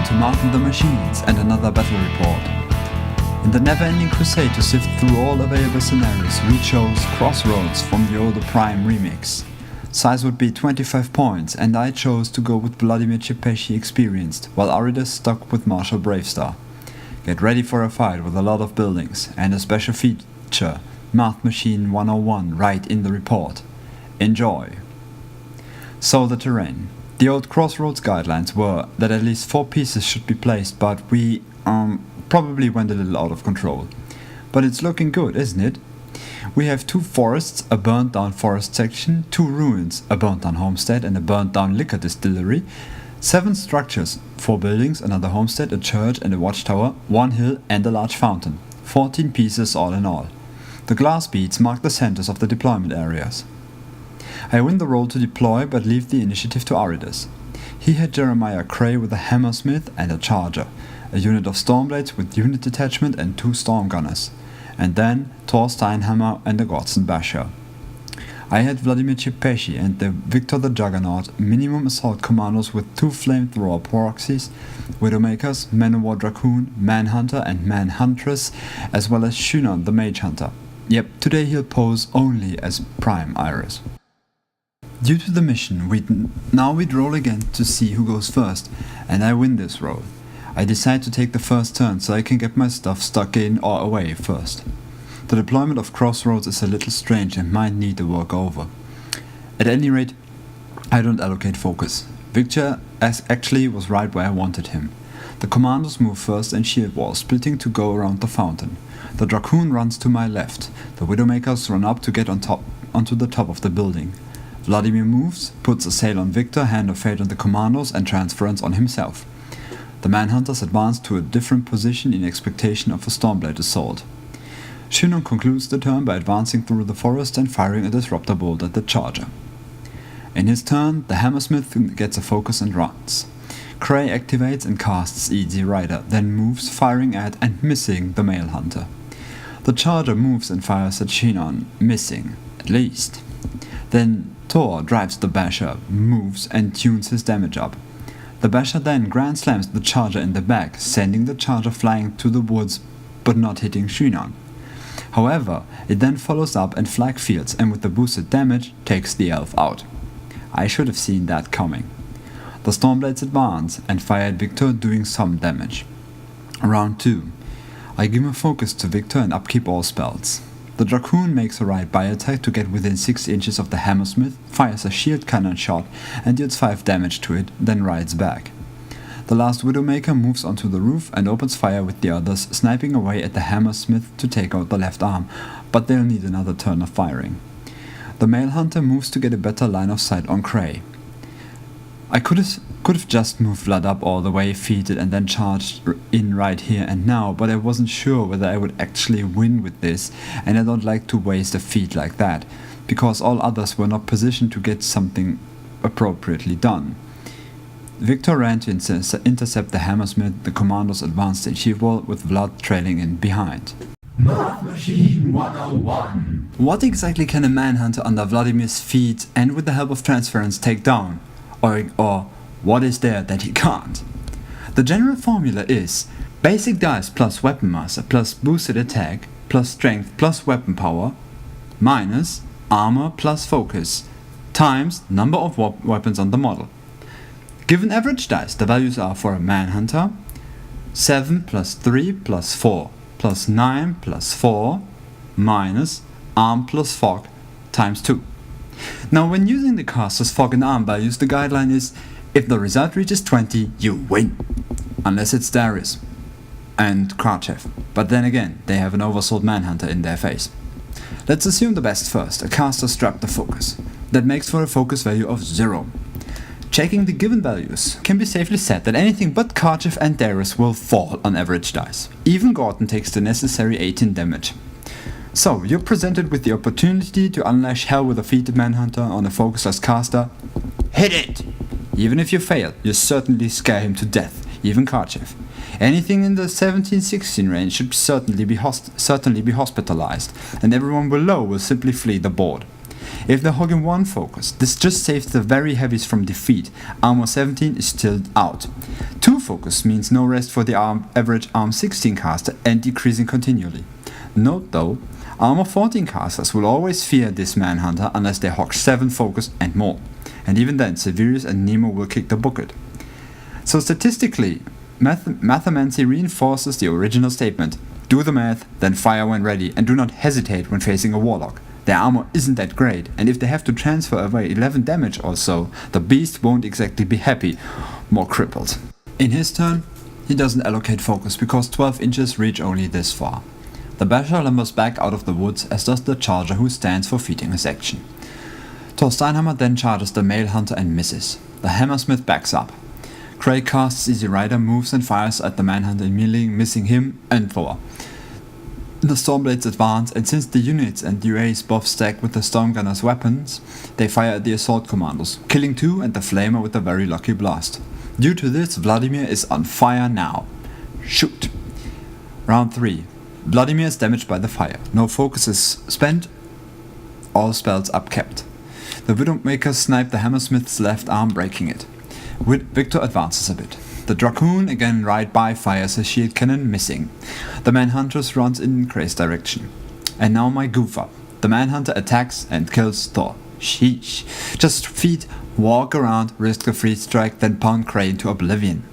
to Marth and the Machines and another battle report. In the never-ending crusade to sift through all available scenarios, we chose Crossroads from the older Prime remix. Size would be 25 points, and I chose to go with Vladimir Chepeshi Experienced, while Aridas stuck with Marshall Bravestar. Get ready for a fight with a lot of buildings, and a special feature, Warmachine 101, right in the report. Enjoy! So the terrain. The old Crossroads guidelines were that at least 4 pieces should be placed, but we probably went a little out of control. But it's looking good, isn't it? We have 2 forests, a burnt down forest section, 2 ruins, a burnt down homestead and a burnt down liquor distillery, 7 structures, 4 buildings, another homestead, a church and a watchtower, 1 hill and a large fountain. 14 pieces all in all. The glass beads mark the centers of the deployment areas. I win the role to deploy, but leave the initiative to Aridas. He had Jeremiah Kraye with a hammersmith and a charger, a unit of stormblades with unit detachment and 2 storm gunners, and then Thor Steinhammer and a Godson Basher. I had Vladimir Chepeshi and the Victor the Juggernaut, minimum assault commandos with 2 flamethrower proxies, Widowmakers, Man-O-War Dracoon, Manhunter and Manhuntress, as well as Shunon the Mage Hunter. Yep, today he'll pose only as Prime Iris. Due to the mission, we'd roll again to see who goes first, and I win this roll. I decide to take the first turn so I can get my stuff stuck in or away first. The deployment of Crossroads is a little strange and might need to work over. At any rate, I don't allocate focus. Victor actually was right where I wanted him. The commandos move first and shield wall, splitting to go around the fountain. The Dracoon runs to my left. The Widowmakers run up to get onto the top of the building. Vladimir moves, puts a sail on Victor, Hand of Fate on the commandos and Transference on himself. The Manhunters advance to a different position in expectation of a Stormblade assault. Shunon concludes the turn by advancing through the forest and firing a disruptor bolt at the charger. In his turn, the Hammersmith gets a focus and runs. Kraye activates and casts Easy Rider, then moves, firing at and missing the male hunter. The charger moves and fires at Shunon, missing, at least. Then Thor drives the Basher, moves and tunes his damage up. The Basher then grand slams the charger in the back, sending the charger flying to the woods but not hitting Shunon. However, it then follows up and flag fields, and with the boosted damage takes the elf out. I should have seen that coming. The Stormblades advance and fire at Victor, doing some damage. Round 2. I give a focus to Victor and upkeep all spells. The Dracoon makes a right by attack to get within 6 inches of the Hammersmith, fires a shield cannon shot and deals 5 damage to it, then rides back. The last Widowmaker moves onto the roof and opens fire with the others, sniping away at the Hammersmith to take out the left arm, but they'll need another turn of firing. The male hunter moves to get a better line of sight on Kraye. I could have just moved Vlad up all the way, feated and then charged in right here and now, but I wasn't sure whether I would actually win with this, and I don't like to waste a feat like that, because all others were not positioned to get something appropriately done. Victor ran to intercept the Hammersmith, the commandos advanced in shield wall with Vlad trailing in behind. Warmachine 101. What exactly can a manhunter under Vladimir's feet and with the help of Transference take down? Or what is there that he can't? The general formula is basic dice plus weapon master plus boosted attack plus strength plus weapon power minus armor plus focus times number of weapons on the model. Given average dice, the values are for a manhunter 7 plus 3 plus 4 plus 9 plus 4 minus arm plus fog times 2. Now, when using the caster's fog and arm values, the guideline is if the result reaches 20, you win. Unless it's Darius and Krachev. But then again, they have an oversold manhunter in their face. Let's assume the best first, a caster strapped the focus. That makes for a focus value of 0. Checking the given values, can be safely said that anything but Krachev and Darius will fall on average dice. Even Gordon takes the necessary 18 damage. So, you're presented with the opportunity to unleash hell with a feated manhunter on a focusless caster. Hit it! Even if you fail, you certainly scare him to death, even Krachev. Anything in the 17-16 range should certainly be hospitalized, and everyone below will simply flee the board. If they hog in one focus, this just saves the very heavies from defeat. Armor 17 is still out. 2 focus means no rest for the average Arm 16 caster and decreasing continually. Note though, Armor 14 casters will always fear this Manhunter unless they hog 7 focus and more. And even then, Severus and Nemo will kick the bucket. So statistically, Mathemancy reinforces the original statement. Do the math, then fire when ready, and do not hesitate when facing a Warlock. Their armor isn't that great, and if they have to transfer away 11 damage or so, the beast won't exactly be happy, more crippled. In his turn, he doesn't allocate focus because 12 inches reach only this far. The Basher lumbers back out of the woods, as does the Charger who stands for feeding his action. Thor Steinhammer then charges the male hunter and misses. The Hammersmith backs up. Kraye casts Easy Rider, moves and fires at the Manhunter immediately, missing him and Thor. The Stormblades advance, and since the units and UAs both stack with the Stormgunner's weapons, they fire at the Assault Commandos, killing 2 and the Flamer with a very lucky blast. Due to this, Vladimir is on fire now. Shoot! Round 3. Vladimir is damaged by the fire. No focus is spent, all spells upkept. The Widowmakers snipe the Hammersmith's left arm, breaking it. Victor advances a bit. The Dracoon again right by fires his shield cannon, missing. The Manhunters runs in Kraye's direction. And now my goof up. The Manhunter attacks and kills Thor. Sheesh. Just feet, walk around, risk a free strike, then pound Kraye into oblivion.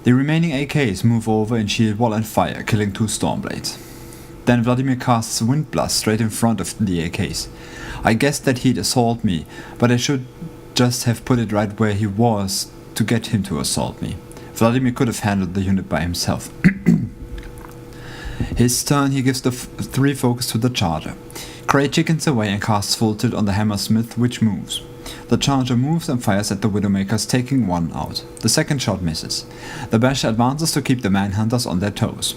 The remaining AKs move over in shield wall and fire, killing 2 Stormblades. Then Vladimir casts Wind Blast straight in front of the AKs. I guessed that he'd assault me, but I should just have put it right where he was to get him to assault me. Vladimir could have handled the unit by himself. His turn, he gives the 3 focus to the Charger. Kraye chickens away and casts Full Tilt on the Hammersmith, which moves. The Charger moves and fires at the Widowmakers, taking 1 out. The second shot misses. The Basher advances to keep the Manhunters on their toes.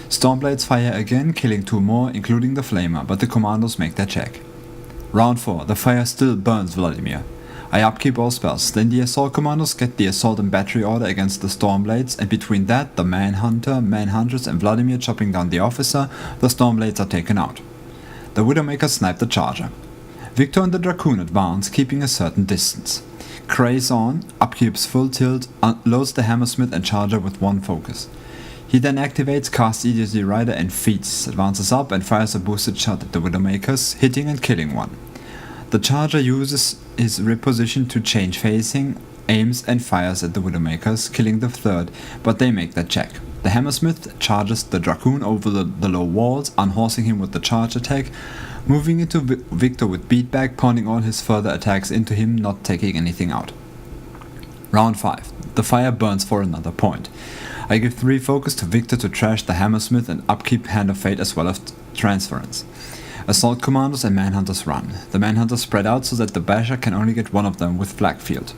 Stormblades fire again, killing 2 more, including the Flamer, but the Commandos make their check. Round 4. The fire still burns Vladimir. I upkeep all spells, then the Assault Commandos get the Assault and Battery order against the Stormblades, and between that, the Manhunters and Vladimir chopping down the officer, the Stormblades are taken out. The Widowmakers snipe the Charger. Victor and the Dracoon advance, keeping a certain distance. Kraye's on, upkeeps Full Tilt, loads the Hammersmith and Charger with 1 focus. He then activates, casts Easy Rider and feeds, advances up and fires a boosted shot at the Widowmakers, hitting and killing 1. The Charger uses his reposition to change facing, aims and fires at the Widowmakers, killing the 3rd, but they make their check. The Hammersmith charges the Dracoon over the low walls, unhorsing him with the charge attack, moving into Victor with beatback, pounding all his further attacks into him, not taking anything out. Round 5. The fire burns for another point. I give 3 focus to Victor to trash the Hammersmith and upkeep Hand of Fate as well as Transference. Assault Commandos and Manhunters run. The Manhunters spread out so that the Basher can only get 1 of them with Flakfield.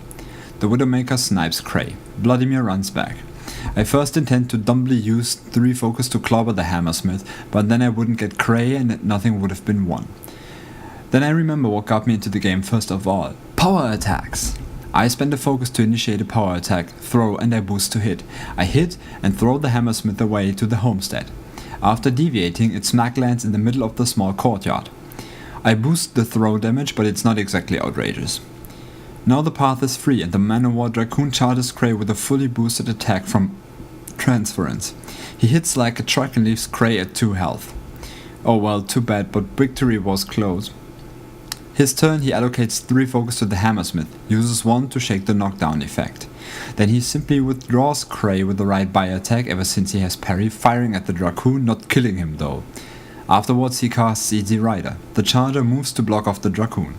The Widowmaker snipes Kraye. Vladimir runs back. I first intend to dumbly use 3 focus to clobber the Hammersmith, but then I wouldn't get Kraye and nothing would have been won. Then I remember what got me into the game first of all. Power attacks! I spend a focus to initiate a power attack, throw and I boost to hit. I hit and throw the Hammersmith away to the homestead. After deviating, it smack lands in the middle of the small courtyard. I boost the throw damage, but it's not exactly outrageous. Now the path is free and the Man-O-War Dracoon charges Kraye with a fully boosted attack from Transference. He hits like a truck and leaves Kraye at 2 health. Oh well, too bad, but victory was close. His turn, he allocates 3 focus to the Hammersmith, uses 1 to shake the knockdown effect. Then he simply withdraws Kraye with the right by attack ever since he has parry, firing at the Dracoon, not killing him though. Afterwards he casts Easy Rider. The Charger moves to block off the Dracoon.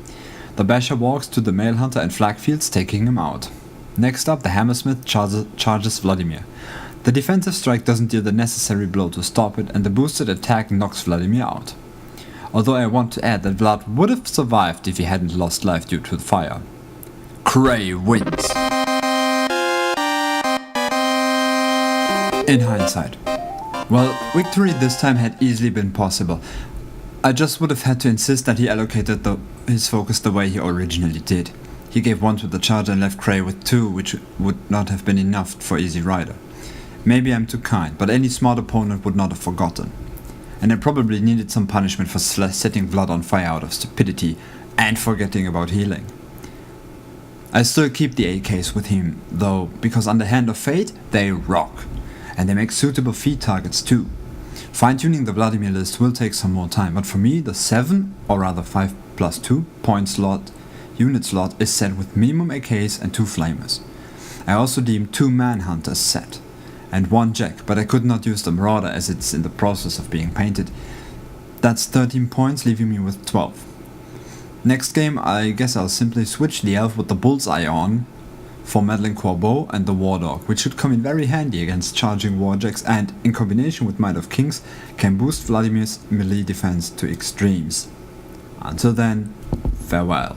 The Basher walks to the Male Hunter and Flakfields, taking him out. Next up, the Hammersmith charges Vladimir. The defensive strike doesn't deal the necessary blow to stop it, and the boosted attack knocks Vladimir out. Although I want to add that Vlad would have survived if he hadn't lost life due to the fire. Kraye wins. In hindsight. Well, victory this time had easily been possible. I just would have had to insist that he allocated his focus the way he originally did. He gave 1 to the Charger and left Kraye with 2, which would not have been enough for Easy Rider. Maybe I'm too kind, but any smart opponent would not have forgotten. And I probably needed some punishment for setting Vlad on fire out of stupidity, and forgetting about healing. I still keep the AKs with him though, because under Hand of Fate they rock, and they make suitable feed targets too. Fine-tuning the Vladimir list will take some more time, but for me the 7, or rather 5+2 unit slot is set with minimum AKs and 2 flamers. I also deem 2 manhunters set, and 1 jack, but I could not use the Marauder as it's in the process of being painted. That's 13 points, leaving me with 12. Next game I guess I'll simply switch the elf with the bullseye on for Meddling Corbeau and the War Dog, which should come in very handy against charging Warjacks and, in combination with Might of Kings, can boost Vladimir's melee defense to extremes. Until then, farewell.